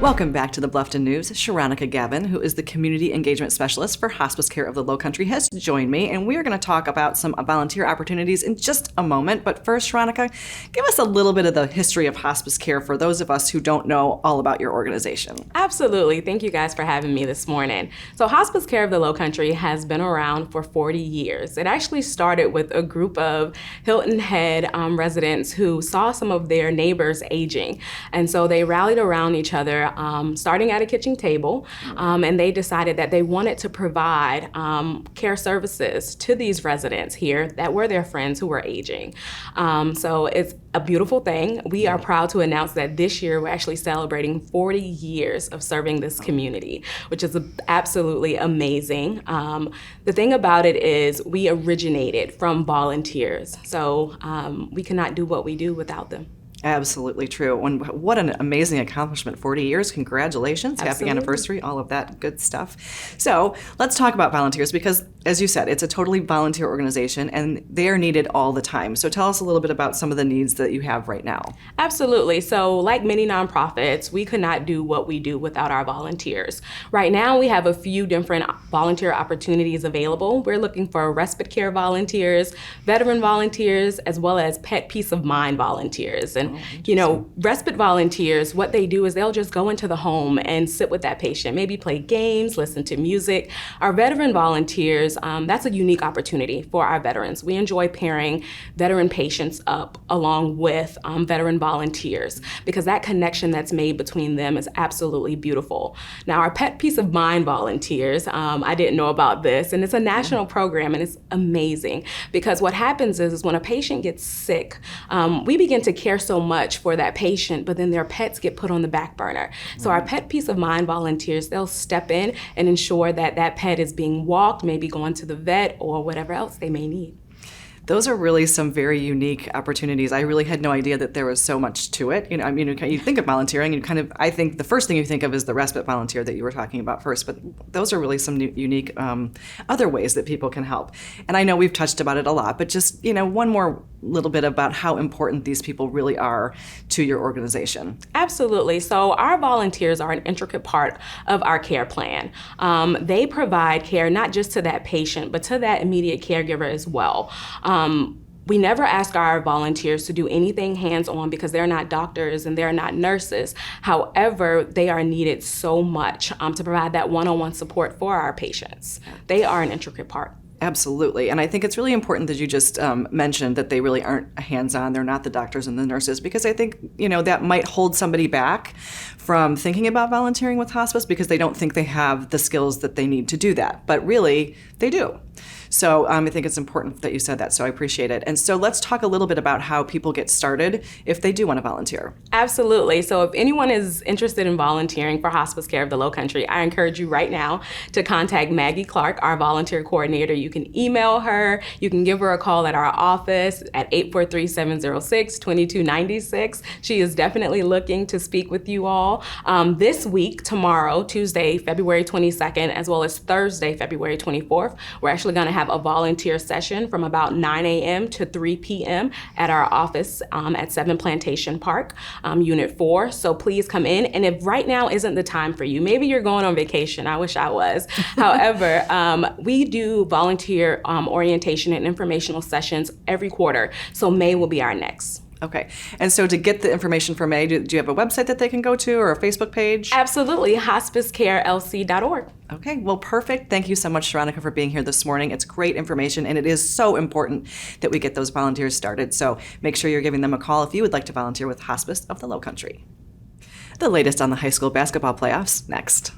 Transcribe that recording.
Welcome back to the Bluffton News. Sharonica Gavin, who is the Community Engagement Specialist for Hospice Care of the Lowcountry, has joined me, and we are going to talk about some volunteer opportunities in just a moment. But first, Sharonica, give us a little bit of the history of hospice care for those of us who don't know all about your organization. Absolutely. Thank you guys for having me this morning. So Hospice Care of the Lowcountry has been around for 40 years. It actually started with a group of Hilton head residents who saw some of their neighbors aging. And so they rallied around each other, starting at a kitchen table, and they decided that they wanted to provide care services to these residents here that were their friends who were aging. So it's a beautiful thing. We are proud to announce that this year we're actually celebrating 40 years of serving this community, which is absolutely amazing. The thing about it is we originated from volunteers, so we cannot do what we do without them. Absolutely true. What an amazing accomplishment. 40 years. Congratulations. Absolutely. Happy anniversary. All of that good stuff. So let's talk about volunteers because, as you said, it's a totally volunteer organization and they are needed all the time. So tell us a little bit about some of the needs that you have right now. Absolutely. So like many nonprofits, we could not do what we do without our volunteers. Right now, we have a few different volunteer opportunities available. We're looking for respite care volunteers, veteran volunteers, as well as pet peace of mind volunteers. And respite volunteers, what they do is they'll just go into the home and sit with that patient, maybe play games, listen to music. Our veteran volunteers, that's a unique opportunity for our veterans. We enjoy pairing veteran patients up along with veteran volunteers because that connection that's made between them is absolutely beautiful. Now, our pet peace of mind volunteers, I didn't know about this, and it's a national program, and it's amazing because what happens is when a patient gets sick, we begin to care so much for that patient, but then their pets get put on the back burner. So our pet peace of mind volunteers, they'll step in and ensure that that pet is being walked, maybe going to the vet or whatever else they may need. Those are really some very unique opportunities. I really had no idea that there was so much to it. You think of volunteering and I think the first thing you think of is the respite volunteer that you were talking about first, but those are really some unique other ways that people can help. And I know we've touched about it a lot, but just, one more little bit about how important these people really are to your organization. Absolutely. So our volunteers are an intricate part of our care plan. They provide care not just to that patient, but to that immediate caregiver as well. We never ask our volunteers to do anything hands-on because they're not doctors and they're not nurses. However, they are needed so much to provide that one-on-one support for our patients. They are an intricate part. Absolutely. And I think it's really important that you just mentioned that they really aren't hands-on. They're not the doctors and the nurses because I think, that might hold somebody back from thinking about volunteering with hospice because they don't think they have the skills that they need to do that. But really, they do. So I think it's important that you said that, so I appreciate it. And so let's talk a little bit about how people get started if they do want to volunteer. Absolutely. So if anyone is interested in volunteering for Hospice Care of the Lowcountry, I encourage you right now to contact Maggie Clark, our volunteer coordinator. You can email her. You can give her a call at our office at 843-706-2296. She is definitely looking to speak with you all. This week, tomorrow, Tuesday, February 22nd, as well as Thursday, February 24th, we're actually going to have a volunteer session from about 9 a.m. to 3 p.m. at our office at 7 Plantation Park, Unit 4. So please come in. And if right now isn't the time for you, maybe you're going on vacation. I wish I was. However, we do volunteer orientation and informational sessions every quarter. So May will be our next. Okay. And so to get the information for May, do you have a website that they can go to or a Facebook page? Absolutely. HospiceCareLC.org. Okay. Well, perfect. Thank you so much, Sharonica, for being here this morning. It's great information, and it is so important that we get those volunteers started. So make sure you're giving them a call if you would like to volunteer with Hospice of the Lowcountry. The latest on the high school basketball playoffs next.